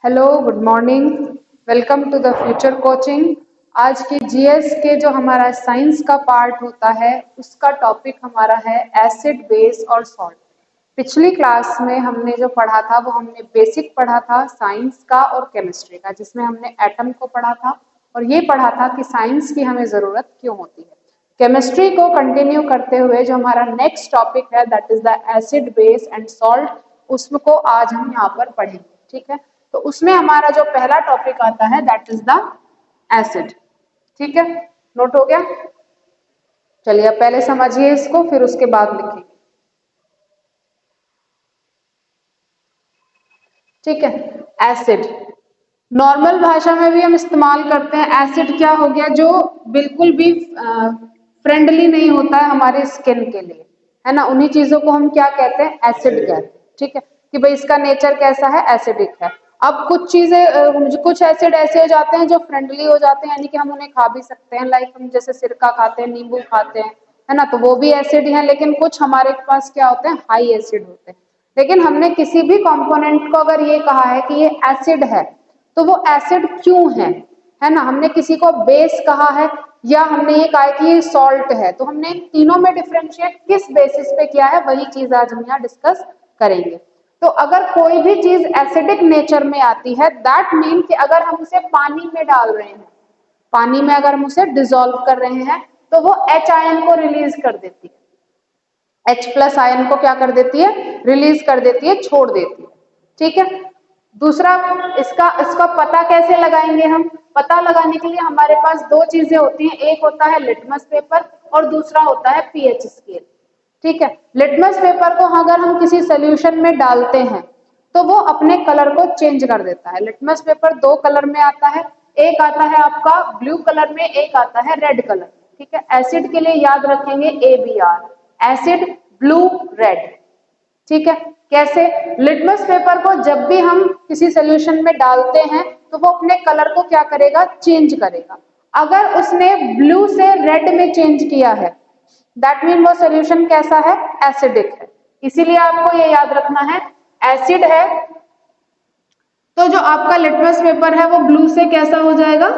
Hello, good morning. Welcome to the future coaching. आज की GS के जो हमारा साइंस का पार्ट होता है उसका टॉपिक हमारा है एसिड, बेस और सॉल्ट। पिछली क्लास में हमने जो पढ़ा था वो हमने बेसिक पढ़ा था साइंस का और केमिस्ट्री का, जिसमें हमने एटम को पढ़ा था और ये पढ़ा था कि साइंस की हमें ज़रूरत क्यों होती है। केमिस्ट्री को कंटिन्यू करते हुए जो हमारा नेक्स्ट टॉपिक है that is the acid, base and salt, उसको आज हम यहाँ पर पढ़ेंगे। ठीक है, तो उसमें हमारा जो पहला टॉपिक आता है दैट इज द एसिड। ठीक है, नोट हो गया? चलिए अब पहले समझिए इसको, फिर उसके बाद लिखेंगे। ठीक है, एसिड नॉर्मल भाषा में भी हम इस्तेमाल करते हैं। एसिड क्या हो गया, जो बिल्कुल भी फ्रेंडली नहीं होता है हमारे स्किन के लिए, है ना, उन्हीं चीजों को हम क्या कहते हैं, एसिड कहते हैं। ठीक है, कि भाई इसका नेचर कैसा है, एसिडिक है। अब कुछ चीजें, कुछ एसिड ऐसे हो जाते हैं जो फ्रेंडली हो जाते हैं, यानी कि हम उन्हें खा भी सकते हैं, लाइक हम जैसे सिरका खाते हैं, नींबू खाते हैं, है ना, तो वो भी एसिड है। लेकिन कुछ हमारे पास क्या होते हैं, हाई एसिड होते हैं। लेकिन हमने किसी भी कंपोनेंट को अगर ये कहा है कि ये एसिड है, तो वो एसिड क्यों है ना। हमने किसी को बेस कहा है या हमने ये कहा है कि ये सॉल्ट है, तो हमने तीनों में डिफरेंशिएट किस बेसिस पे किया है, वही चीज आज हम यहाँ डिस्कस करेंगे। तो अगर कोई भी चीज एसिडिक नेचर में आती है, दैट मीन कि अगर हम उसे पानी में डाल रहे हैं, पानी में अगर हम उसे डिसॉल्व कर रहे हैं, तो वो H आयन को रिलीज कर देती है। H प्लस आयन को क्या कर देती है, रिलीज कर देती है, छोड़ देती है। ठीक है, दूसरा इसका इसका पता कैसे लगाएंगे हम? पता लगाने के लिए हमारे पास दो चीजें होती हैं, एक होता है लिटमस पेपर और दूसरा होता है पीएच स्केल। ठीक है, लिटमस पेपर को अगर हम किसी सोल्यूशन में डालते हैं तो वो अपने कलर को चेंज कर देता है। लिटमस पेपर दो कलर में आता है, एक आता है आपका ब्लू कलर में, एक आता है रेड कलर। ठीक है, एसिड के लिए याद रखेंगे ABR, एसिड, ब्लू, रेड। ठीक है, कैसे? लिटमस पेपर को जब भी हम किसी सोल्यूशन में डालते हैं तो वो अपने कलर को क्या करेगा, चेंज करेगा। अगर उसने ब्लू से रेड में चेंज किया है, दैट मीन वो सोल्यूशन कैसा है, एसिडिक है। इसीलिए आपको ये याद रखना है, एसिड है तो जो आपका लिटमस पेपर है वो ब्लू से कैसा हो जाएगा,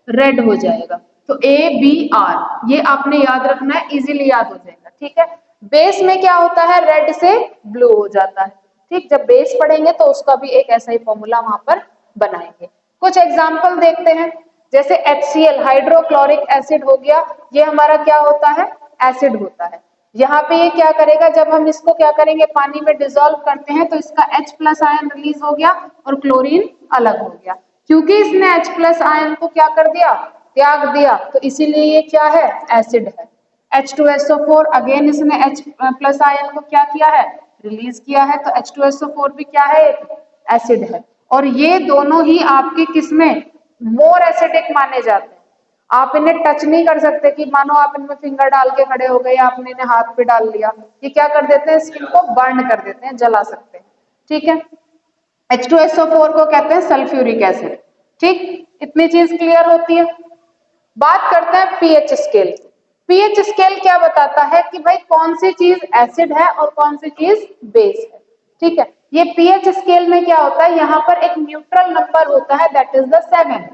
रेड हो जाएगा। तो ABR ये आपने याद रखना है, इजीली याद हो जाएगा। ठीक है, बेस में क्या होता है, रेड से ब्लू हो जाता है। ठीक, जब बेस पढ़ेंगे तो उसका भी एक ऐसा ही फॉर्मूला वहां पर बनाएंगे। कुछ एग्जाम्पल देखते हैं, जैसे HCl हाइड्रोक्लोरिक एसिड हो गया, ये हमारा क्या होता है, एसिड होता है। यहाँ पे ये क्या करेगा, जब हम इसको क्या करेंगे, पानी में डिसॉल्व करते हैं तो इसका H प्लस आयन रिलीज हो गया और क्लोरीन अलग हो गया। क्योंकि इसने H प्लस आयन को क्या कर दिया, त्याग दिया, तो इसीलिए ये क्या है, एसिड है। H2SO4 अगेन इसने H प्लस आयन को क्या किया है, रिलीज किया है, तो H2SO4 भी क्या है, एसिड है। और ये दोनों ही आपके किसमें, मोर एसिडिक माने जाते हैं। आप इन्हें टच नहीं कर सकते कि मानो आप इनमें फिंगर डाल के खड़े हो गए, आपने इन्हें हाथ पे डाल लिया, ये क्या कर देते हैं, स्किन को बर्न कर देते हैं, जला सकते हैं। ठीक है, H2SO4 को कहते हैं सल्फ्यूरिक एसिड। ठीक, इतनी चीज क्लियर होती है। बात करते हैं पीएच स्केल। पीएच स्केल क्या बताता है कि भाई कौन सी चीज एसिड है और कौन सी चीज बेस है। ठीक है, ये पीएच स्केल में क्या होता है, यहाँ पर एक न्यूट्रल नंबर होता है that is the 7।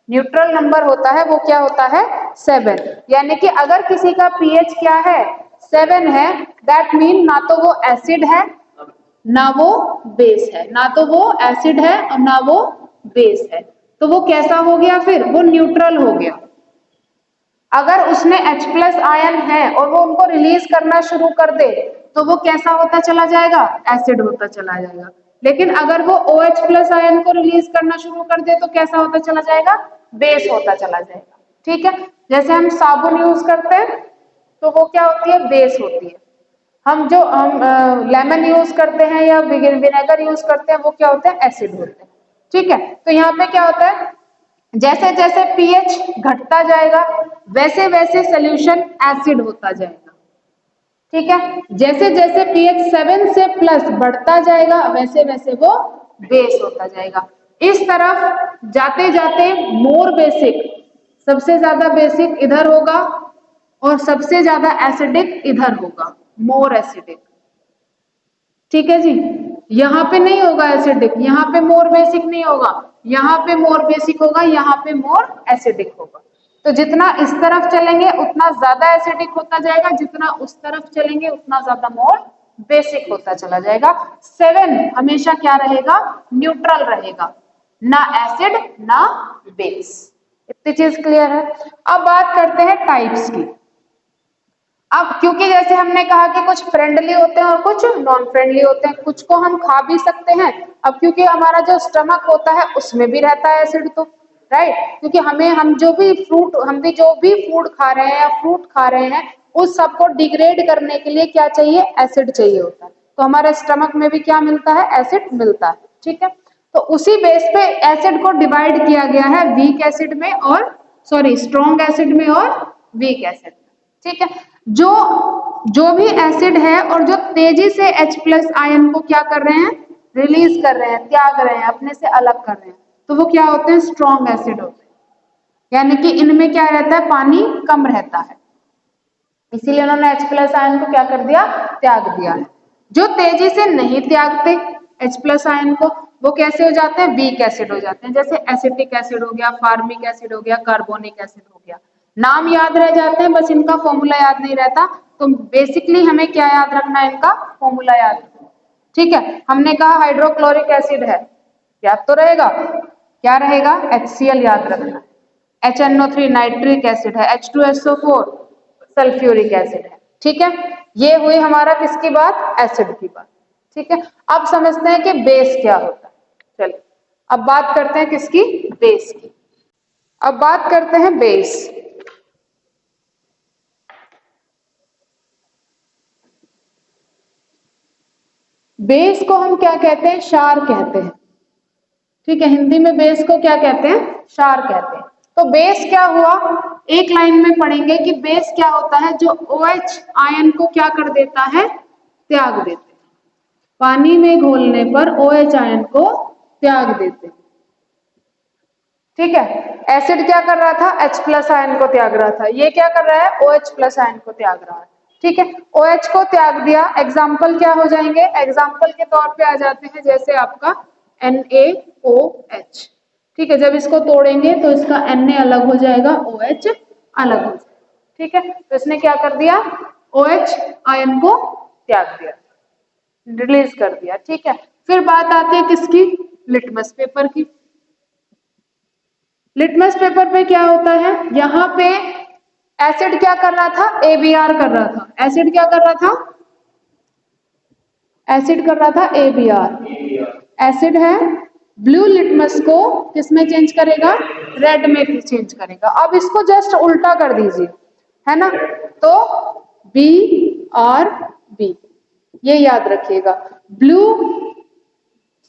Neutral number होता है, वो क्या होता है, 7। यानी कि अगर किसी का पीएच क्या है, 7 है, दैट मीन ना तो वो एसिड है ना वो बेस है, ना तो वो एसिड है और ना वो बेस है। तो वो कैसा हो गया, फिर वो न्यूट्रल हो गया। अगर उसने H प्लस आयन है और वो उनको रिलीज करना शुरू कर दे तो वो कैसा होता चला जाएगा, एसिड होता चला जाएगा। लेकिन अगर वो OH प्लस आयन को रिलीज करना शुरू कर दे तो कैसा होता चला जाएगा, बेस होता चला जाएगा। ठीक है, जैसे हम साबुन यूज करते हैं तो वो क्या होती है, बेस होती है। हम लेमन यूज करते हैं या विनेगर यूज करते हैं, वो क्या होते हैं, एसिड होते हैं। ठीक है, तो यहाँ पे क्या होता है, जैसे जैसे पीएच घटता जाएगा वैसे वैसे सोल्यूशन एसिड होता जाएगा। ठीक है, जैसे जैसे पीएच 7 से प्लस बढ़ता जाएगा वैसे वैसे वो बेस होता जाएगा। इस तरफ जाते जाते मोर बेसिक, सबसे ज्यादा बेसिक इधर होगा और सबसे ज्यादा एसिडिक इधर होगा, मोर एसिडिक। ठीक है जी। यहाँ पे नहीं होगा एसिडिक, यहाँ पे मोर बेसिक नहीं होगा, यहाँ पे मोर बेसिक होगा, यहाँ पे मोर एसिडिक होगा। तो जितना इस तरफ चलेंगे उतना ज्यादा एसिडिक होता जाएगा, जितना उस तरफ चलेंगे उतना ज्यादा मोर बेसिक होता चला जाएगा। 7 हमेशा क्या रहेगा, न्यूट्रल रहेगा, ना एसिड ना बेस। इतनी चीज क्लियर है। अब बात करते हैं टाइप्स की। अब क्योंकि जैसे हमने कहा कि कुछ फ्रेंडली होते हैं और कुछ नॉन फ्रेंडली होते हैं, कुछ को हम खा भी सकते हैं। अब क्योंकि हमारा जो स्टमक होता है उसमें भी रहता है एसिड, तो राइट, क्योंकि हम जो भी फूड खा रहे हैं या फ्रूट खा रहे हैं उस सबको डिग्रेड करने के लिए क्या चाहिए, एसिड चाहिए होता है। तो हमारे स्टमक में भी क्या मिलता है, एसिड मिलता है। ठीक है, तो उसी बेस पे एसिड को डिवाइड किया गया है वीक एसिड में और स्ट्रॉन्ग एसिड में और वीक एसिड में। ठीक है, जो भी एसिड है और जो तेजी से H+ आयन को क्या कर रहे हैं, रिलीज कर रहे हैं, त्याग रहे हैं, अपने से अलग कर रहे हैं, तो वो क्या होते हैं, स्ट्रॉन्ग एसिड होते हैं। यानी कि इनमें क्या रहता है, पानी कम रहता है, इसीलिए उन्होंने H+ आयन को क्या कर दिया, त्याग दिया है। जो तेजी से नहीं त्यागते H+ आयन को, वो कैसे हो जाते हैं, वीक एसिड हो जाते हैं। जैसे एसिटिक एसिड हो गया, फार्मिक एसिड हो गया, कार्बोनिक एसिड हो गया। नाम याद रह जाते हैं, बस इनका फॉर्मूला याद नहीं रहता। तो बेसिकली हमें क्या याद रखना है, इनका फॉर्मूला याद रखना। ठीक है, हमने कहा हाइड्रोक्लोरिक एसिड है, याद तो रहेगा, क्या रहेगा, HCl याद रखना। HNO3 नाइट्रिक एसिड है, H2SO4 सल्फ्यूरिक एसिड है। ठीक है, ये हुई हमारा किसकी बात, एसिड की बात। ठीक है, अब समझते हैं कि बेस क्या होता है। चलिए अब बात करते हैं किसकी, बेस की। अब बात करते हैं बेस। बेस को हम क्या कहते हैं, क्षार कहते हैं। ठीक है, हिंदी में बेस को क्या कहते हैं, क्षार कहते हैं। तो बेस क्या हुआ, एक लाइन में पढ़ेंगे कि बेस क्या होता है, जो OH आयन को क्या कर देता है, त्याग देते हैं। पानी में घोलने पर OH आयन को त्याग देते हैं। ठीक है, एसिड क्या कर रहा था, H+ आयन को त्याग रहा था, ये क्या कर रहा है, OH+ आयन को त्याग रहा है। ठीक है, OH को त्याग दिया, एग्जाम्पल क्या हो जाएंगे, एग्जाम्पल के तौर पे आ जाते हैं जैसे आपका NaOH। ठीक है, जब इसको तोड़ेंगे तो इसका Na अलग हो जाएगा, OH अलग हो जाएगा। ठीक है, तो इसने क्या कर दिया, OH आयन को त्याग दिया, रिलीज कर दिया। ठीक है, फिर बात आती है किसकी, लिटमस पेपर की। लिटमस पेपर पे क्या होता है, यहाँ पे एसिड क्या कर रहा था, ABr कर रहा था। एसिड क्या कर रहा था, एसिड कर रहा था ABr। एसिड है, ब्लू लिटमस को किसमें चेंज करेगा, रेड में चेंज करेगा। अब इसको जस्ट उल्टा कर दीजिए, है ना, तो BrB, ये याद रखिएगा।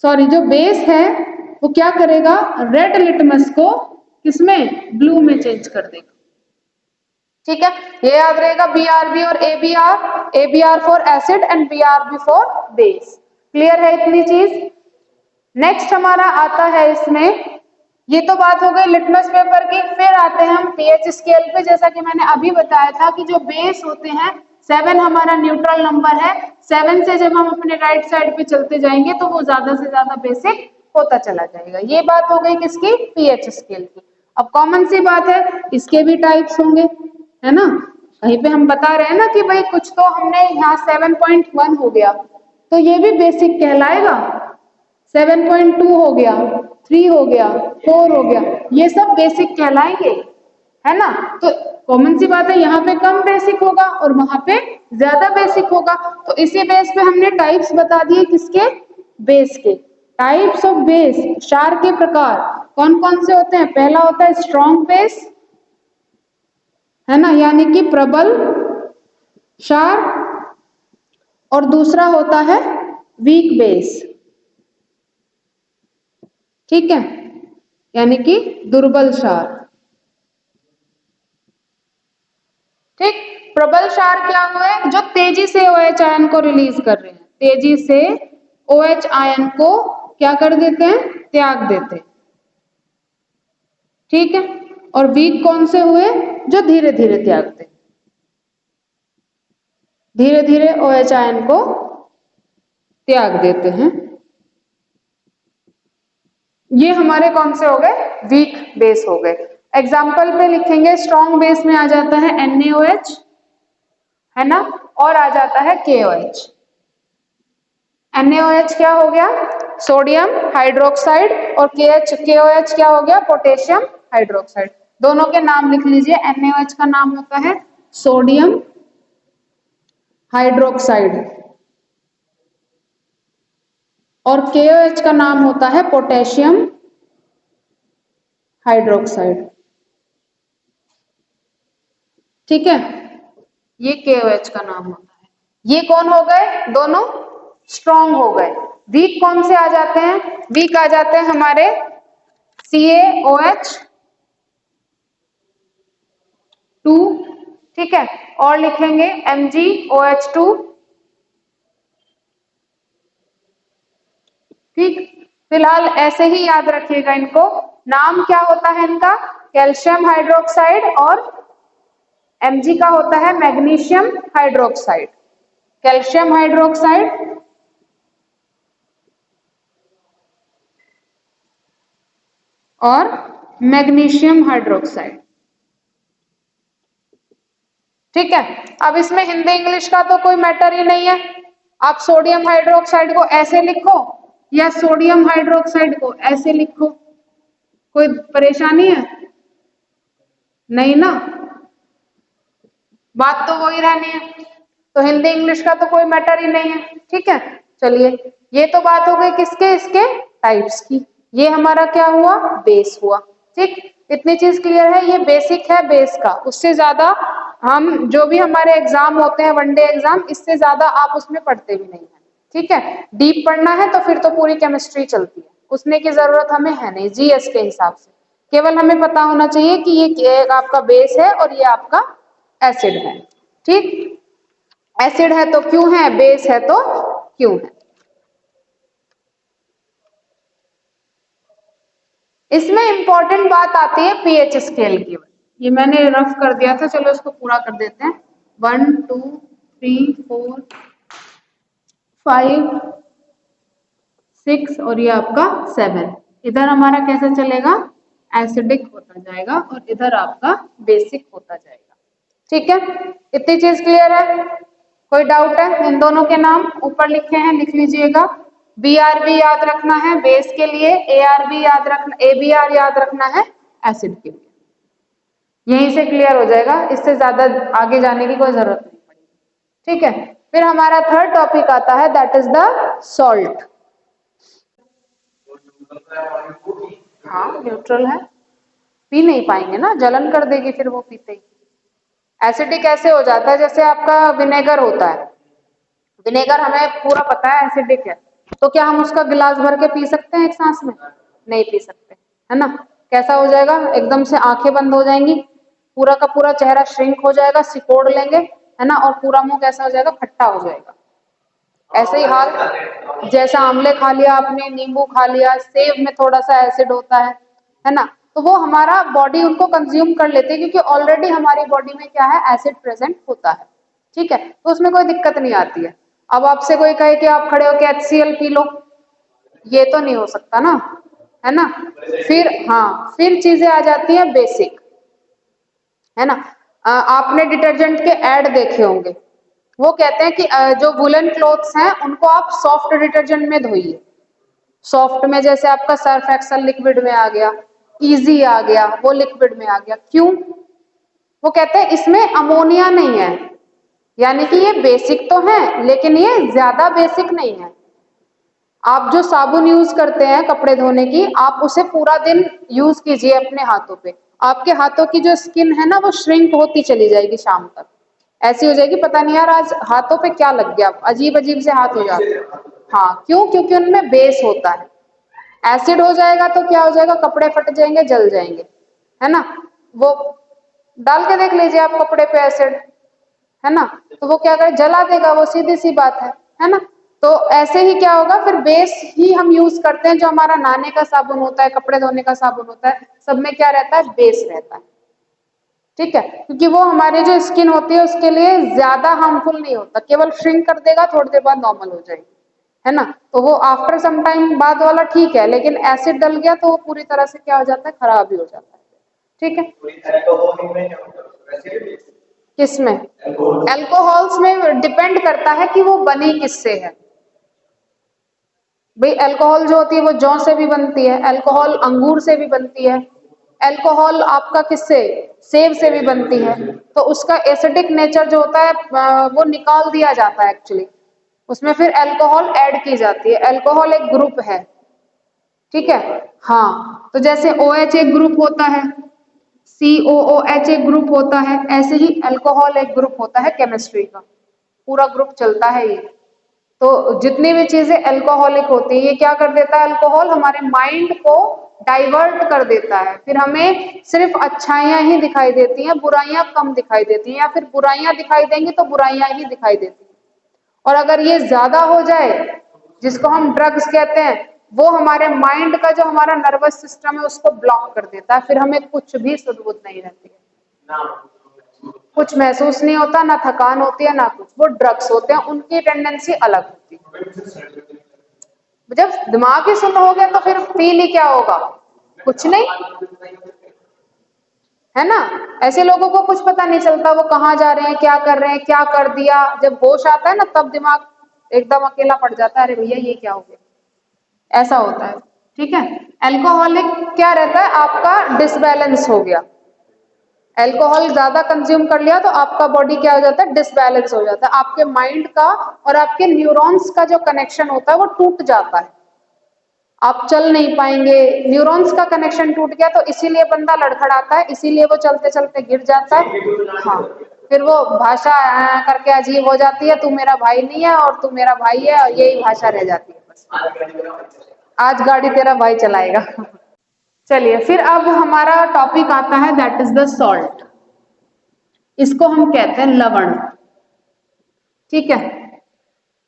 जो बेस है वो क्या करेगा, रेड लिटमस को किसमें, ब्लू में चेंज कर देगा। ठीक है, ये याद रहेगा, BrB और ABr for acid and BrB for base. Clear है इतनी चीज। नेक्स्ट हमारा आता है इसमें, ये तो बात हो गई लिटमस पेपर की। फिर आते हैं हम pH स्केल पे। जैसा कि मैंने अभी बताया था कि जो बेस होते हैं, 7 हमारा न्यूट्रल नंबर है, 7 से जब हम अपने राइट साइड पे चलते जाएंगे तो वो ज्यादा से ज्यादा बेसिक होता चला जाएगा। ये बात हो गई किसकी, pH स्केल की। अब कॉमन सी बात है, इसके भी टाइप्स होंगे, है ना, कहीं पे हम बता रहे हैं ना कि भाई कुछ तो हमने यहाँ 7.1 हो गया तो ये भी बेसिक कहलाएगा, 7.2 हो गया, 3 हो गया, 4 हो गया, ये सब बेसिक कहलाएंगे, है ना। तो कॉमन सी बात है, यहाँ पे कम बेसिक होगा और वहां पे ज्यादा बेसिक होगा। तो इसी बेस पे हमने टाइप्स बता दिए, किसके, बेस के। टाइप्स ऑफ बेस, क्षार के प्रकार कौन कौन से होते हैं। पहला होता है स्ट्रॉन्ग बेस, है ना, यानी कि प्रबल क्षार, और दूसरा होता है वीक बेस। ठीक है, यानी कि दुर्बल क्षार। ठीक, प्रबल क्षार क्या हुए, जो तेजी से OH आयन को रिलीज कर रहे हैं, तेजी से OH आयन को क्या कर देते हैं, त्याग देते हैं। ठीक है, और वीक कौन से हुए, जो धीरे धीरे त्यागते हैं, धीरे धीरे OH आयन को त्याग देते हैं। ये हमारे कौन से हो गए, वीक बेस हो गए। एग्जाम्पल पे लिखेंगे, स्ट्रॉन्ग बेस में आ जाता है NaOH, है ना, और आ जाता है KOH। NaOH क्या हो गया, सोडियम हाइड्रोक्साइड, और KOH क्या हो गया, पोटेशियम हाइड्रोक्साइड। दोनों के नाम लिख लीजिए, NaOH का नाम होता है सोडियम हाइड्रोक्साइड और KOH का नाम होता है पोटेशियम हाइड्रोक्साइड। ठीक है, ये KOH का नाम होता है। ये कौन हो गए, दोनों स्ट्रॉन्ग हो गए। वीक कौन से आ जाते हैं, वीक आ जाते हैं हमारे CaOH 2, ठीक है, और लिखेंगे MgOH2, ठीक। फिलहाल ऐसे ही याद रखिएगा इनको। नाम क्या होता है इनका, कैल्शियम हाइड्रोक्साइड, और Mg का होता है मैग्नीशियम हाइड्रोक्साइड। कैल्शियम हाइड्रोक्साइड और मैग्नीशियम हाइड्रोक्साइड। ठीक है, अब इसमें हिंदी इंग्लिश का तो कोई मैटर ही नहीं है। आप सोडियम हाइड्रोक्साइड को ऐसे लिखो या सोडियम हाइड्रोक्साइड को ऐसे लिखो, कोई परेशानी है नहीं ना, बात तो वही रहनी है। तो हिंदी इंग्लिश का तो कोई मैटर ही नहीं है। ठीक है, चलिए, ये तो बात हो गई किसके, इसके टाइप्स की। ये हमारा क्या हुआ, बेस हुआ। ठीक, इतनी चीज क्लियर है, ये बेसिक है बेस का। उससे ज्यादा हम जो भी हमारे एग्जाम होते हैं, वनडे एग्जाम, इससे ज्यादा आप उसमें पढ़ते भी नहीं है। ठीक है, डीप पढ़ना है तो फिर तो पूरी केमिस्ट्री चलती है, उसने की जरूरत हमें है नहीं। जीएस के हिसाब से केवल हमें पता होना चाहिए कि ये आपका बेस है और ये आपका एसिड है। ठीक, एसिड है तो क्यों है, बेस है तो क्यों है। इसमें इंपॉर्टेंट बात आती है पीएच स्केल की। ये मैंने रफ कर दिया था, चलो इसको पूरा कर देते हैं। 1 2 3 4 5 6 और ये आपका 7। इधर हमारा कैसा चलेगा, एसिडिक होता जाएगा और इधर आपका बेसिक होता जाएगा। ठीक है, इतनी चीज क्लियर है, कोई डाउट है। इन दोनों के नाम ऊपर लिखे हैं, लिख लीजिएगा। BRB याद रखना है बेस के लिए, ARB याद रखना, ABR याद रखना है एसिड के लिए। यहीं से क्लियर हो जाएगा, इससे ज्यादा आगे जाने की कोई जरूरत नहीं पड़ेगी। ठीक है, फिर हमारा थर्ड टॉपिक आता है, दैट इज द सॉल्ट। हाँ न्यूट्रल है, पी नहीं पाएंगे ना, जलन कर देगी फिर वो पीते ही। एसिडिक ऐसे हो जाता है जैसे आपका विनेगर होता है। विनेगर हमें पूरा पता है एसिडिक है, तो क्या हम उसका गिलास भर के पी सकते हैं एक सांस में, नहीं पी सकते, है ना। कैसा हो जाएगा, एकदम से आंखें बंद हो जाएंगी, पूरा का पूरा चेहरा श्रिंक हो जाएगा, सिकोड़ लेंगे, है ना, और पूरा मुंह कैसा हो जाएगा, खट्टा हो जाएगा। ऐसे ही हाल, जैसा आमले खा लिया आपने, नींबू खा लिया, सेब में थोड़ा सा एसिड होता है ना, तो वो हमारा बॉडी उनको कंज्यूम कर लेती है, क्योंकि ऑलरेडी हमारी बॉडी में क्या है, एसिड प्रेजेंट होता है। ठीक है, तो उसमें कोई दिक्कत नहीं आती है। अब आपसे कोई कहे कि आप खड़े होकर HCl पी लो, ये तो नहीं हो सकता ना, है ना। फिर हाँ, फिर चीजें आ जाती हैं बेसिक, है ना। आपने डिटर्जेंट के ऐड देखे होंगे, वो कहते हैं कि जो वुलन क्लॉथ्स हैं उनको आप सॉफ्ट डिटर्जेंट में धोइए। सॉफ्ट में जैसे आपका सर्फ एक्सेल लिक्विड में आ गया, इजी आ गया, वो लिक्विड में आ गया। क्यों, वो कहते हैं इसमें अमोनिया नहीं है, यानी कि ये बेसिक तो है लेकिन ये ज्यादा बेसिक नहीं है। आप जो साबुन यूज करते हैं कपड़े धोने की, आप उसे पूरा दिन यूज कीजिए अपने हाथों पे, आपके हाथों की जो स्किन है ना वो श्रिंक होती चली जाएगी, शाम तक ऐसी हो जाएगी, पता नहीं यार आज हाथों पे क्या लग गया, अजीब अजीब से हाथ हो जाते हैं। हाँ, क्यों, क्योंकि उनमें बेस होता है। एसिड हो जाएगा तो क्या हो जाएगा, कपड़े फट जाएंगे, जल जाएंगे, है ना। वो डाल के देख लीजिए आप कपड़े पे एसिड, है ना, तो वो क्या करे, जला देगा, वो सीधी सी बात है ना। तो ऐसे ही क्या होगा, फिर बेस ही हम यूज करते हैं, जो हमारा नहाने का साबुन होता है, कपड़े धोने का साबुन होता है, सब में क्या रहता है, बेस रहता है। ठीक है, क्योंकि वो हमारी जो स्किन होती है उसके लिए ज्यादा हार्मफुल नहीं होता, केवल श्रिंक कर देगा, थोड़ी देर बाद नॉर्मल हो जाएगी। है ना। तो वो आफ्टर सम टाइम बाद वाला ठीक है, लेकिन एसिड डल गया तो वो पूरी तरह से क्या हो जाता है, खराब ही हो जाता है। ठीक है, किसमें, अल्कोहल्स में डिपेंड करता है कि वो बनी किससे है। भाई अल्कोहल जो होती है वो जौ से भी बनती है, अल्कोहल अंगूर से भी बनती है, अल्कोहल आपका किससे, सेब से भी बनती है। तो उसका एसिडिक नेचर जो होता है वो निकाल दिया जाता है एक्चुअली, उसमें फिर अल्कोहल ऐड की जाती है। अल्कोहल एक ग्रुप है, ठीक है। हाँ, तो जैसे OH एक ग्रुप होता है, COOH एक ग्रुप होता है, ऐसे ही अल्कोहल एक ग्रुप होता है केमिस्ट्री का, पूरा ग्रुप चलता है ये। तो जितनी भी चीजें अल्कोहलिक होती है, ये क्या कर देता है, अल्कोहल हमारे माइंड को डाइवर्ट कर देता है, फिर हमें सिर्फ अच्छाइयां ही दिखाई देती हैं, बुराइयां कम दिखाई देती हैं, या फिर बुराइयां दिखाई देंगी तो बुराइयां ही दिखाई देती हैं। और अगर ये ज्यादा हो जाए, जिसको हम ड्रग्स कहते हैं, वो हमारे माइंड का जो हमारा नर्वस सिस्टम है उसको ब्लॉक कर देता है, फिर हमें कुछ भी सुध-बुध नहीं रहती है, कुछ महसूस नहीं होता, ना थकान होती है ना कुछ। वो ड्रग्स होते हैं, उनकी टेंडेंसी अलग होती है। जब दिमाग ही सुन्न हो गया तो फिर फील ही क्या होगा, कुछ नहीं, है ना। ऐसे लोगों को कुछ पता नहीं चलता वो कहाँ जा रहे हैं, क्या कर रहे हैं, क्या कर दिया। जब होश आता है ना तब दिमाग एकदम अकेला पड़ जाता है, अरे भैया ये क्या हो गया, ऐसा होता है। ठीक है, अल्कोहलिक क्या रहता है, आपका डिसबैलेंस हो गया, अल्कोहल ज्यादा कंज्यूम कर लिया तो आपका बॉडी क्या हो जाता है, डिसबैलेंस हो जाता है, आपके माइंड का और आपके न्यूरॉन्स का जो कनेक्शन होता है वो टूट जाता है, आप चल नहीं पाएंगे, न्यूरॉन्स का कनेक्शन टूट गया तो इसीलिए बंदा लड़खड़ाता है, इसीलिए वो चलते चलते गिर जाता है। हाँ, फिर वो भाषा करके अजीब हो जाती है, तू मेरा भाई नहीं है और तू मेरा भाई है, और यही भाषा रह जाती है बस, आज गाड़ी तेरा भाई चलाएगा। चलिए फिर अब हमारा टॉपिक आता है, दैट इज द सॉल्ट, इसको हम कहते हैं लवण। ठीक है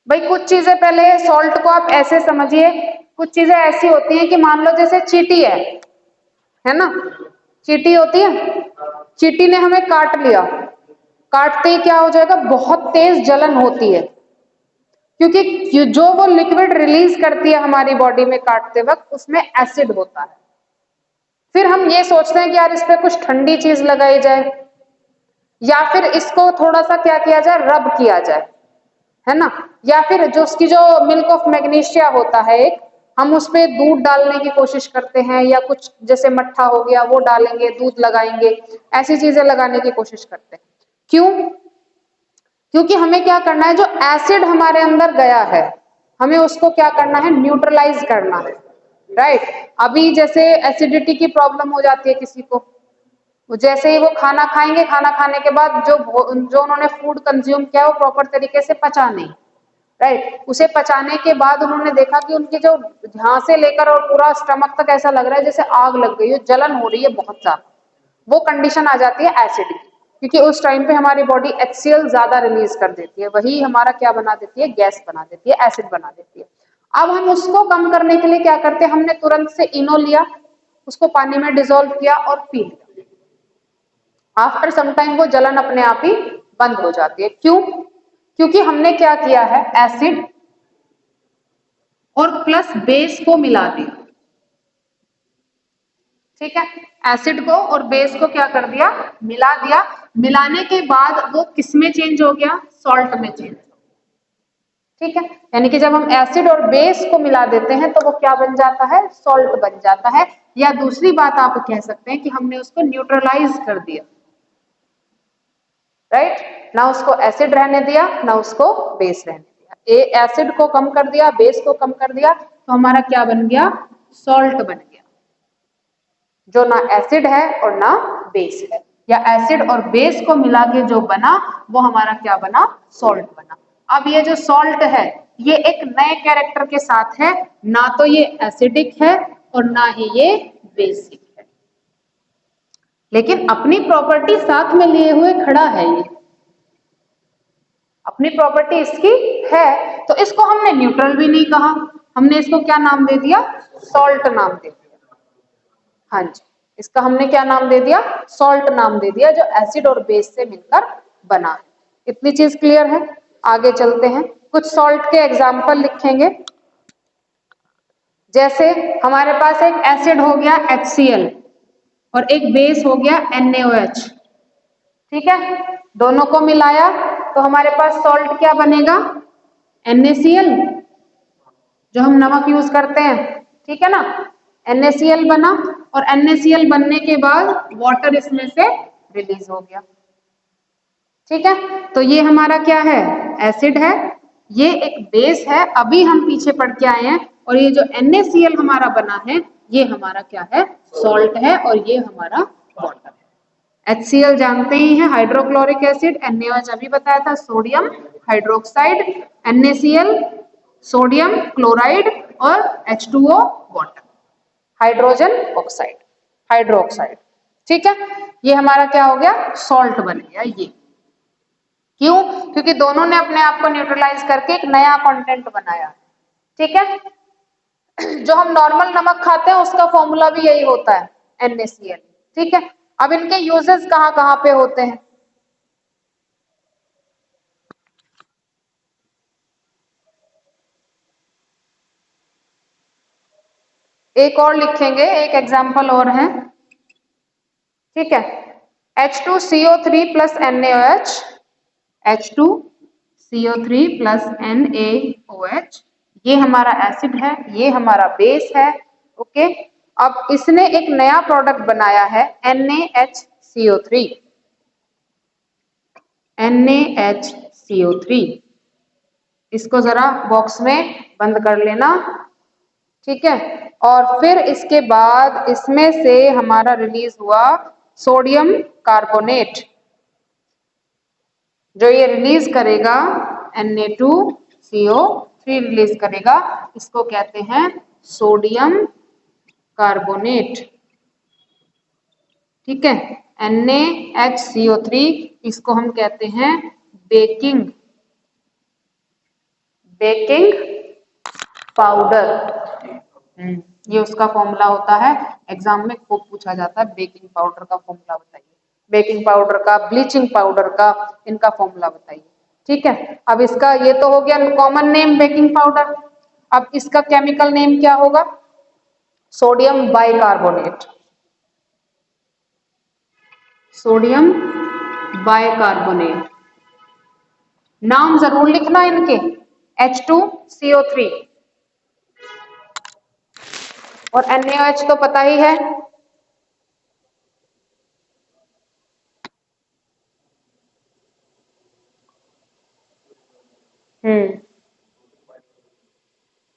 भाई, कुछ चीजें पहले सॉल्ट को आप ऐसे समझिए, कुछ चीजें ऐसी होती हैं कि मान लो जैसे चींटी है ना, चींटी होती है, चींटी ने हमें काट लिया, काटते ही क्या हो जाएगा, बहुत तेज जलन होती है, क्योंकि जो वो लिक्विड रिलीज करती है हमारी बॉडी में काटते वक्त उसमें एसिड होता है। फिर हम ये सोचते हैं कि यार इस पे कुछ ठंडी चीज लगाई जाए, या फिर इसको थोड़ा सा क्या किया जाए, रब किया जाए, है ना, या फिर जो उसकी जो मिल्क ऑफ मैग्नीशिया होता है एक, हम उसमें दूध डालने की कोशिश करते हैं, या कुछ जैसे मट्ठा हो गया वो डालेंगे, दूध लगाएंगे, ऐसी चीजें लगाने की कोशिश करते हैं। क्यों, क्योंकि हमें क्या करना है, जो एसिड हमारे अंदर गया है हमें उसको क्या करना है, न्यूट्रलाइज करना है, राइट। अभी जैसे एसिडिटी की प्रॉब्लम हो जाती है किसी को, जैसे ही वो खाना खाएंगे, खाना खाने के बाद जो उन्होंने फूड कंज्यूम किया वो प्रॉपर तरीके से पचा नहीं, राइट, उसे पचाने के बाद उन्होंने देखा कि उनकी जो यहाँ से लेकर और पूरा स्टमक तक ऐसा लग रहा है जैसे आग लग गई है, जलन हो रही है बहुत ज्यादा, वो कंडीशन आ जाती है एसिड की, क्योंकि उस टाइम पे हमारी बॉडी HCl ज्यादा रिलीज कर देती है, वही हमारा क्या बना देती है, गैस बना देती है, एसिड बना देती है। अब हम उसको कम करने के लिए क्या करते हैं, हमने तुरंत से इनो लिया, उसको पानी में डिसॉल्व किया और पी लिया, आफ्टर सम टाइम वो जलन अपने आप ही बंद हो जाती है। क्यों, क्योंकि हमने क्या किया है, एसिड और प्लस बेस को मिला दिया। ठीक है, एसिड को और बेस को क्या कर दिया, मिला दिया, मिलाने के बाद वो किस में चेंज हो गया, सॉल्ट में चेंज हो गया। ठीक है, यानी कि जब हम एसिड और बेस को मिला देते हैं तो वो क्या बन जाता है, सॉल्ट बन जाता है, या दूसरी बात आप कह सकते हैं कि हमने उसको न्यूट्रलाइज कर दिया, राइट, ना उसको एसिड रहने दिया ना उसको बेस रहने दिया, एसिड को कम कर दिया, बेस को कम कर दिया, तो हमारा क्या बन गया, सॉल्ट बन गया, जो ना एसिड है और ना बेस है, या एसिड और बेस को मिला के जो बना वो हमारा क्या बना, सॉल्ट बना। अब ये जो सॉल्ट है ये एक नए कैरेक्टर के साथ है, ना तो ये एसिडिक है और ना ही ये बेसिक है, लेकिन अपनी प्रॉपर्टी साथ में लिए हुए खड़ा है, ये अपनी प्रॉपर्टी इसकी है, तो इसको हमने न्यूट्रल भी नहीं कहा, हमने इसको क्या नाम दे दिया, सॉल्ट नाम दे दिया। हाँ जी, इसका हमने क्या नाम दे दिया, सॉल्ट नाम दे दिया, जो एसिड और बेस से मिलकर बना है। इतनी चीज क्लियर है, आगे चलते हैं। कुछ सॉल्ट के एग्जाम्पल लिखेंगे। जैसे हमारे पास एक एसिड हो गया HCl और एक बेस हो गया NaOH, ठीक है, दोनों को मिलाया तो हमारे पास सॉल्ट क्या बनेगा, NaCl, जो हम नमक यूज करते हैं, ठीक है ना, NaCl बना, और NaCl बनने के बाद वाटर इसमें से रिलीज हो गया, ठीक है। तो ये हमारा क्या है, एसिड है, ये एक बेस है, अभी हम पीछे पढ़ के आए हैं, और ये जो NaCl हमारा बना है ये हमारा क्या है, सॉल्ट है, और ये हमारा वाटर है। HCl जानते ही हैं, हाइड्रोक्लोरिक एसिड, NaOH अभी बताया था, sodium hydroxide, NaCl sodium chloride, और H2O water, hydrogen oxide, hydroxide, ठीक है। ये हमारा क्या हो गया, सॉल्ट बन गया। ये क्यों, क्योंकि दोनों ने अपने आप को न्यूट्रलाइज करके एक नया कंटेंट बनाया, ठीक है। जो हम नॉर्मल नमक खाते हैं उसका फॉर्मूला भी यही होता है, NaCl, ठीक है। अब इनके यूजेस कहाँ कहाँ पे होते हैं, एक और लिखेंगे, एक एग्जाम्पल और है, ठीक है। H2CO3 plus NaOH, H2CO3 plus NaOH, ये हमारा एसिड है, ये हमारा बेस है, ओके। अब इसने एक नया प्रोडक्ट बनाया है NaHCO3, NaHCO3, इसको जरा बॉक्स में बंद कर लेना, ठीक है। और फिर इसके बाद इसमें से हमारा रिलीज हुआ सोडियम कार्बोनेट, जो ये रिलीज करेगा Na2CO3 रिलीज करेगा, इसको कहते हैं सोडियम कार्बोनेट, ठीक है। NaHCO3 इसको हम कहते हैं बेकिंग, बेकिंग पाउडर, ये उसका फॉर्मूला होता है, एग्जाम में खूब पूछा जाता है, बेकिंग पाउडर का फॉर्मूला बताइए, बेकिंग पाउडर का, ब्लीचिंग पाउडर का, इनका फॉर्मूला बताइए, ठीक है। अब इसका ये तो हो गया कॉमन नेम बेकिंग पाउडर, अब इसका केमिकल नेम क्या होगा, सोडियम बाइकार्बोनेट, सोडियम बाइकार्बोनेट, नाम जरूर लिखना इनके, H2CO3 और NaOH तो पता ही है,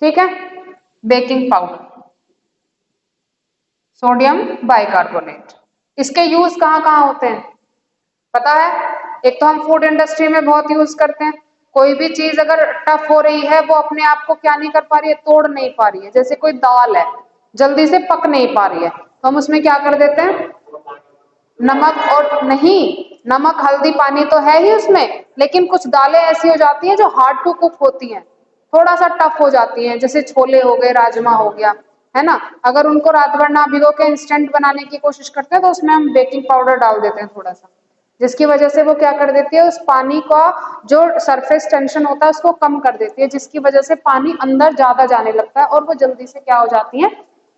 ठीक है, बेकिंग पाउडर, सोडियम बाइकार्बोनेट। इसके यूज कहाँ कहाँ होते हैं पता है, एक तो हम फूड इंडस्ट्री में बहुत यूज करते हैं, कोई भी चीज अगर टफ हो रही है, वो अपने आप को क्या नहीं कर पा रही है, तोड़ नहीं पा रही है, जैसे कोई दाल है जल्दी से पक नहीं पा रही है, तो हम उसमें क्या कर देते हैं, नमक, और नहीं, नमक हल्दी पानी तो है ही उसमें, लेकिन कुछ दालें ऐसी हो जाती हैं जो हार्ड टू कुक होती हैं, थोड़ा सा टफ हो जाती हैं, जैसे छोले हो गए, राजमा हो गया, है ना, अगर उनको रात भर ना भिगो के इंस्टेंट बनाने की कोशिश करते हैं तो उसमें हम बेकिंग पाउडर डाल देते हैं थोड़ा सा, जिसकी वजह से वो क्या कर देती है, उस पानी का जो सरफेस टेंशन होता है उसको कम कर देती है, जिसकी वजह से पानी अंदर ज्यादा जाने लगता है और वो जल्दी से क्या हो जाती है,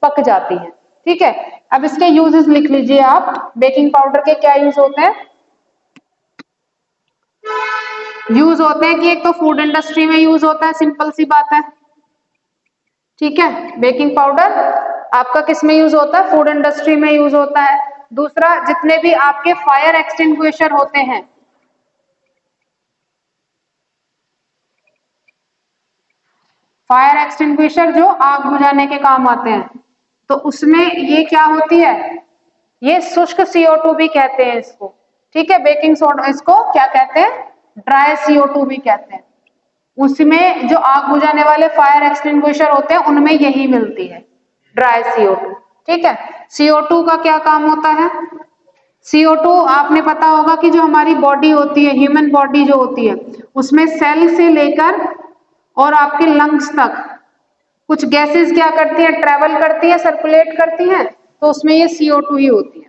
पक जाती है, ठीक है। अब इसके यूजेस लिख लीजिए आप, बेकिंग पाउडर के क्या यूज होते हैं, यूज होते हैं कि एक तो फूड इंडस्ट्री में यूज होता है, सिंपल सी बात है, ठीक है, बेकिंग पाउडर आपका किस में यूज होता है, फूड इंडस्ट्री में यूज होता है। दूसरा, जितने भी आपके फायर एक्सटिंग्विशर होते हैं, फायर एक्सटिंग्विशर जो आग बुझाने के काम आते हैं, तो उसमें ये क्या होती है, ये शुष्क CO2 भी कहते हैं इसको, ठीक है, बेकिंग सोडा इसको क्या कहते हैं, ड्राई CO2 भी कहते हैं, उसमें जो आग बुझाने वाले फायर एक्सटिंग्विशर होते हैं उनमें यही मिलती है, ड्राई CO2, ठीक है। CO2 का क्या काम होता है, CO2 आपने पता होगा कि जो हमारी बॉडी होती है, ह्यूमन बॉडी जो होती है, उसमें सेल से लेकर और आपके लंग्स तक कुछ गैसेस क्या करती है, ट्रेवल करती है, सर्कुलेट करती हैं, तो उसमें ये CO2 ही होती है,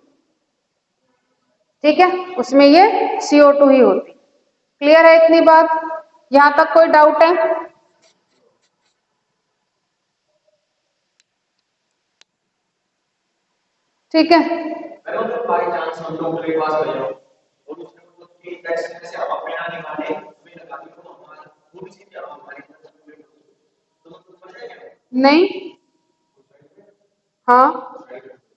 ठीक है, उसमें ये CO2 ही होती है। क्लियर है इतनी बात, यहां तक कोई डाउट है? ठीक है, बाई चांस हम लोग के पास गए और उसने मतलब कि ऐसे ऐसे आप अपने आने वाले हमें लगा कि तो हमारा थोड़ी सी क्या हमारी तो मतलब नहीं, हाँ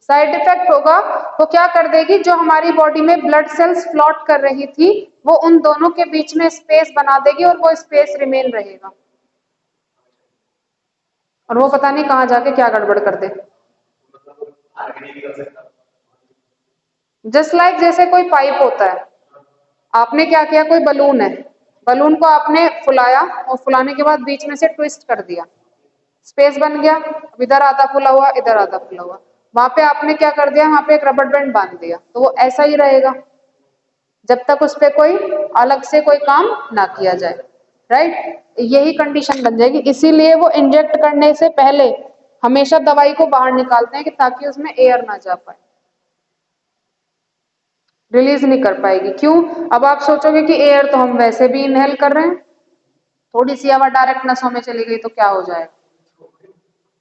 साइड इफेक्ट होगा। वो क्या कर देगी, जो हमारी बॉडी में ब्लड सेल्स फ्लॉट कर रही थी वो उन दोनों के बीच में स्पेस बना देगी और वो स्पेस रिमेन रहेगा, और वो पता नहीं कहाँ जाके क्या गड़बड़ कर दे। आगे नहीं कर सकता। जस्ट लाइक जैसे कोई पाइप होता है, आपने क्या किया, कोई बलून है, बलून को आपने फुलाया और फुलाने के बाद बीच में से ट्विस्ट कर दिया, स्पेस बन गया, अब इधर आधा फुला हुआ इधर आधा फुला हुआ, वहां पे आपने क्या कर दिया, वहां पे एक रबर बैंड बांध दिया, तो वो ऐसा ही रहेगा जब तक उस पर कोई अलग से कोई काम ना किया जाए, राइट। यही कंडीशन बन जाएगी, इसीलिए वो इंजेक्ट करने से पहले हमेशा दवाई को बाहर निकालते हैं कि ताकि उसमें एयर ना जा पाए, रिलीज नहीं कर पाएगी। क्यों? अब आप सोचोगे कि एयर तो हम वैसे भी इनहेल कर रहे हैं, थोड़ी सी हवा डायरेक्ट नसों में चली गई तो क्या हो जाएगा,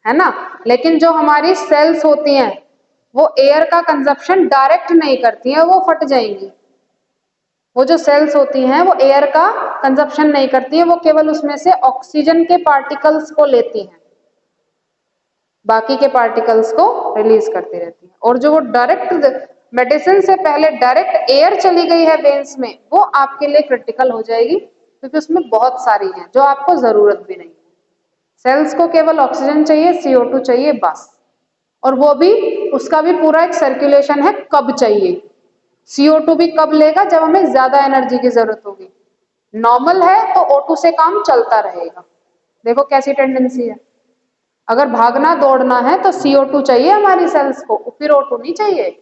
है ना। लेकिन जो हमारी सेल्स होती हैं वो एयर का कंजप्शन डायरेक्ट नहीं करती हैं, वो फट जाएंगी। वो जो सेल्स होती हैं वो एयर का कंजप्शन नहीं करती हैं, वो केवल उसमें से ऑक्सीजन के पार्टिकल्स को लेती हैं, बाकी के पार्टिकल्स को रिलीज करती रहती हैं। और जो वो डायरेक्ट मेडिसिन से पहले डायरेक्ट एयर चली गई है वेन्स में, वो आपके लिए क्रिटिकल हो जाएगी, क्योंकि उसमें बहुत सारी हैं जो आपको जरूरत भी नहीं है। सेल्स को केवल ऑक्सीजन चाहिए, CO2 चाहिए बस, और वो भी उसका भी पूरा एक सर्कुलेशन है, कब चाहिए। CO2 भी कब लेगा, जब हमें ज्यादा एनर्जी की जरूरत होगी। नॉर्मल है तो O2 से काम चलता रहेगा। देखो कैसी टेंडेंसी है, अगर भागना दौड़ना है तो CO2 चाहिए हमारी सेल्स को, फिर O2 नहीं चाहिए,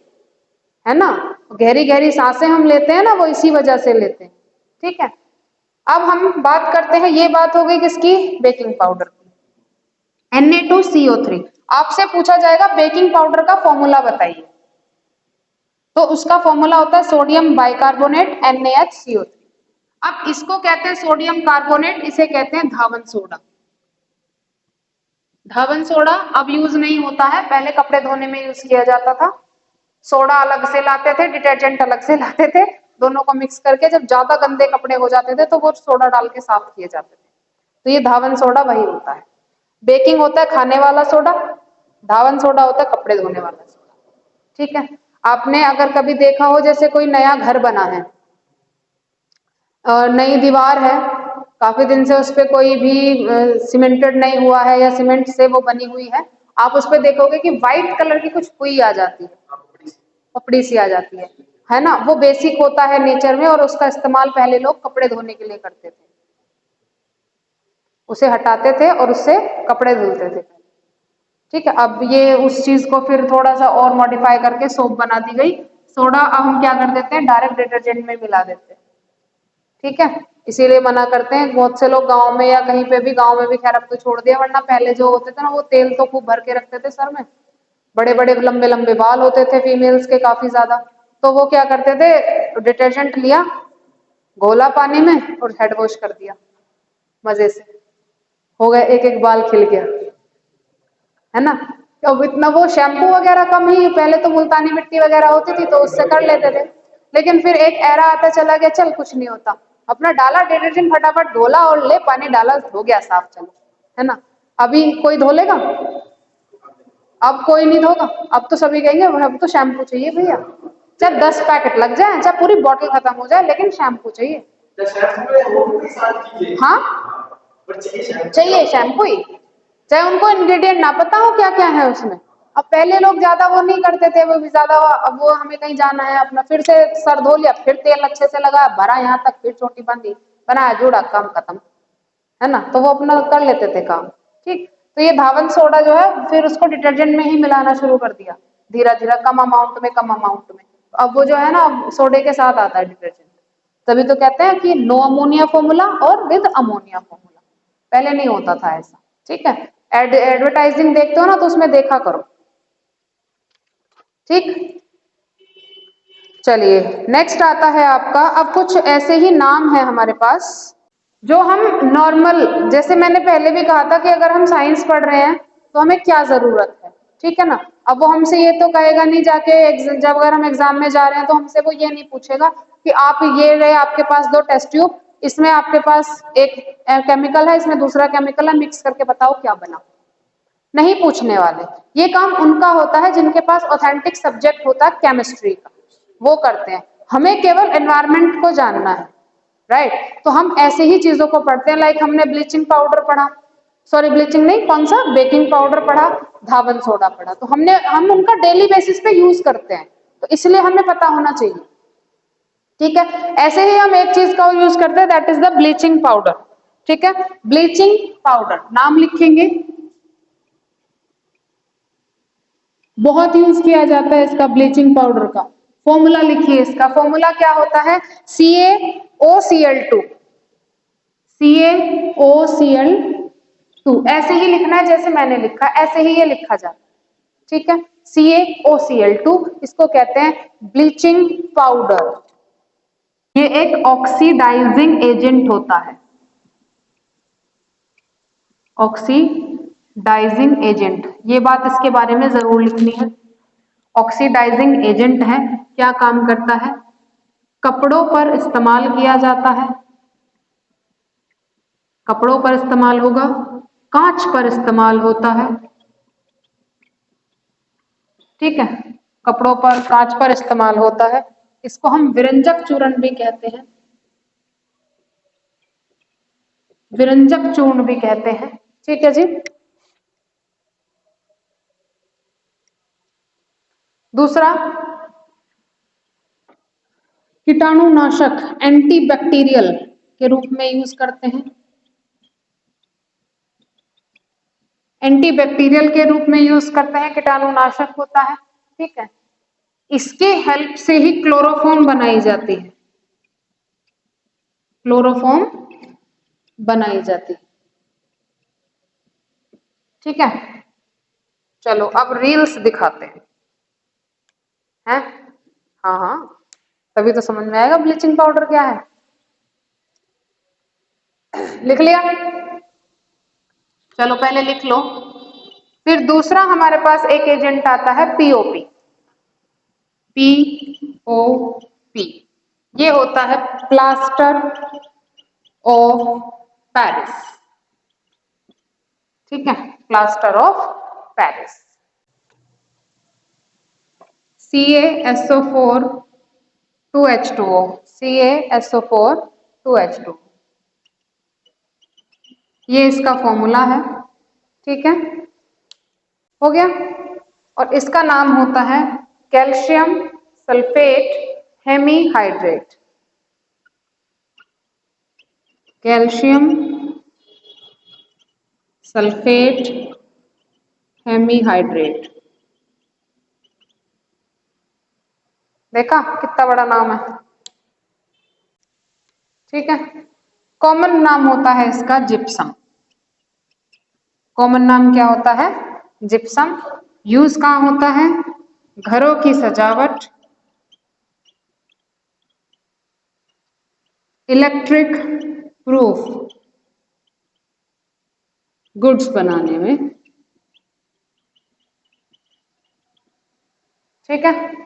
है ना। गहरी गहरी सांसें हम लेते हैं ना, वो इसी वजह से लेते हैं। ठीक है, अब हम बात करते हैं, ये बात हो गई किसकी, बेकिंग पाउडर की। Na2CO3, आपसे पूछा जाएगा बेकिंग पाउडर का फॉर्मूला बताइए, तो उसका फॉर्मूला होता है सोडियम बाइकार्बोनेट NaHCO3। अब इसको कहते हैं सोडियम कार्बोनेट, इसे कहते हैं धावन सोडा। धावन सोडा अब यूज नहीं होता है, पहले कपड़े धोने में यूज किया जाता था। सोडा अलग से लाते थे, डिटर्जेंट अलग से लाते थे, दोनों को मिक्स करके जब ज्यादा गंदे कपड़े हो जाते थे तो वो सोडा डाल के साफ किए जाते थे। तो ये धावन सोडा वही होता है। बेकिंग होता है खाने वाला सोडा, धावन सोडा होता है कपड़े धोने वाला सोडा। ठीक है, आपने अगर कभी देखा हो, जैसे कोई नया घर बना है, नई दीवार है, काफी दिन से उस पर कोई भी सीमेंटेड नहीं हुआ है या सीमेंट से वो बनी हुई है, आप उस पर देखोगे कि व्हाइट कलर की कुछ पुई आ जाती है, पपड़ी सी आ जाती है ना। वो बेसिक होता है नेचर में, और उसका इस्तेमाल पहले लोग कपड़े धोने के लिए करते थे, उसे हटाते थे और उससे कपड़े धुलते थे। ठीक है, अब ये उस चीज को फिर थोड़ा सा और मॉडिफाई करके सोप बना दी गई। सोडा अब हम क्या कर देते हैं, डायरेक्ट डिटर्जेंट में मिला देते हैं। ठीक है, इसीलिए मना करते हैं बहुत से लोग गांव में या कहीं पे भी, गांव में भी खैर अब तो छोड़ दिया, वरना पहले जो होते थे ना वो तेल तो खूब भर के रखते थे सर में, बड़े बड़े लंबे लंबे बाल होते थे फीमेल्स के काफी ज्यादा, तो वो क्या करते थे, डिटर्जेंट लिया, घोला पानी में और हेड वॉश कर दिया, मजे से हो गए, एक एक बाल खिल गया, है ना। अब इतना वो शैम्पू वगैरह कम ही, पहले तो मुल्तानी मिट्टी वगैरह होती थी तो उससे कर लेते थे, लेकिन फिर एक एरा आता चला गया, चल कुछ नहीं होता, अपना डाला डिटर्जेंट, फटाफट धोला और ले पानी डाला, हो गया साफ, चलो, है ना। अभी कोई धो लेगा? अब कोई नहीं धोगा, अब तो सभी कहेंगे अब तो शैम्पू चाहिए भैया, चाहे 10 पैकेट लग जाए, चाहे पूरी बोतल खत्म हो जाए, लेकिन शैम्पू चाहिए। हाँ, चाहिए शैम्पू ही, चाहे उनको इंग्रेडिएंट ना पता हो क्या क्या है उसमें। अब पहले लोग ज्यादा वो नहीं करते थे, वो भी ज्यादा, अब वो हमें कहीं जाना है, अपना फिर से सर धो लिया, फिर तेल अच्छे से लगाया, भरा यहाँ तक, फिर चोटी बांधी, बनाया, जोड़ा, काम खत्म, है ना। तो वो अपना कर लेते थे काम। ठीक, तो ये धावन सोडा जो है फिर उसको डिटर्जेंट में ही मिलाना शुरू कर दिया, धीरे धीरे, कम अमाउंट में, कम अमाउंट में। अब वो जो है ना सोडे के साथ आता है डिटर्जेंट, तभी तो कहते हैं कि नो अमोनिया फॉर्मूला और विद अमोनिया फॉर्मूला, पहले नहीं होता था ऐसा। ठीक है, एडवर्टाइजिंग देखते हो ना तो उसमें देखा करो। ठीक, चलिए नेक्स्ट आता है आपका, अब कुछ ऐसे ही नाम है हमारे पास, जो हम नॉर्मल, जैसे मैंने पहले भी कहा था कि अगर हम साइंस पढ़ रहे हैं तो हमें क्या जरूरत है, ठीक है ना। अब वो हमसे ये तो कहेगा नहीं जाके जब अगर हम एग्जाम में जा रहे हैं तो हमसे वो ये नहीं पूछेगा कि आप ये रहे आपके पास 2 टेस्ट ट्यूब, इसमें आपके पास एक केमिकल है, इसमें दूसरा केमिकल है, मिक्स करके बताओ क्या बना। नहीं पूछने वाले। ये काम उनका होता है जिनके पास ऑथेंटिक सब्जेक्ट होता है केमिस्ट्री का, वो करते हैं। हमें केवल एनवायरनमेंट को जानना है, राइट। तो हम ऐसे ही चीजों को पढ़ते हैं, लाइक हमने ब्लीचिंग पाउडर पढ़ा, सॉरी ब्लीचिंग नहीं, कौन सा, बेकिंग पाउडर पढ़ा, धावन सोडा पढ़ा, तो हम उनका डेली बेसिस पे यूज करते हैं, तो इसलिए हमें पता होना चाहिए, ठीक है। ऐसे ही हम एक चीज का यूज करते हैं, that is the bleaching powder, ठीक है। ब्लीचिंग पाउडर नाम लिखेंगे, बहुत यूज किया जाता है इसका, ब्लीचिंग पाउडर का। फॉर्मूला लिखिए, इसका फॉर्मूला क्या होता है, CaOCl2, CaOCl2, ऐसे ही लिखना है जैसे मैंने लिखा, ऐसे ही ये लिखा जाता है, ठीक है। CaOCl2, इसको कहते हैं ब्लीचिंग पाउडर। ये एक ऑक्सीडाइजिंग एजेंट होता है, ऑक्सीडाइजिंग एजेंट, ये बात इसके बारे में जरूर लिखनी है। ऑक्सीडाइजिंग एजेंट है, क्या काम करता है, कपड़ों पर इस्तेमाल किया जाता है, कपड़ों पर इस्तेमाल होगा, कांच पर इस्तेमाल होता है, ठीक है। कपड़ों पर, कांच पर इस्तेमाल होता है, इसको हम विरंजक चूर्ण भी कहते हैं, विरंजक चूर्ण भी कहते हैं, ठीक है जी। दूसरा, कीटाणुनाशक, एंटीबैक्टीरियल के रूप में यूज करते हैं, एंटीबैक्टीरियल के रूप में यूज करते हैं, कीटाणुनाशक होता है, ठीक है। इसके हेल्प से ही क्लोरोफॉर्म बनाई जाती है, क्लोरोफॉर्म बनाई जाती है, ठीक है। चलो अब रील्स दिखाते हैं, हाँ हाँ, तभी तो समझ में आएगा ब्लीचिंग पाउडर क्या है। लिख लिया, चलो पहले लिख लो। फिर दूसरा हमारे पास एक एजेंट आता है पीओपी, पीओपी, ये होता है प्लास्टर ऑफ पेरिस, ठीक है, plaster of Paris. CaSO4 2H2O, CaSO4 2H2O, ये इसका फॉर्मूला है, ठीक है, हो गया। और इसका नाम होता है calcium sulphate hemihydrate, calcium sulphate hemihydrate, देखा कितना बड़ा नाम है, ठीक है। कॉमन नाम होता है इसका जिप्सम, कॉमन नाम क्या होता है, जिप्सम। यूज कहाँ होता है, घरों की सजावट, इलेक्ट्रिक प्रूफ गुड्स बनाने में, ठीक है।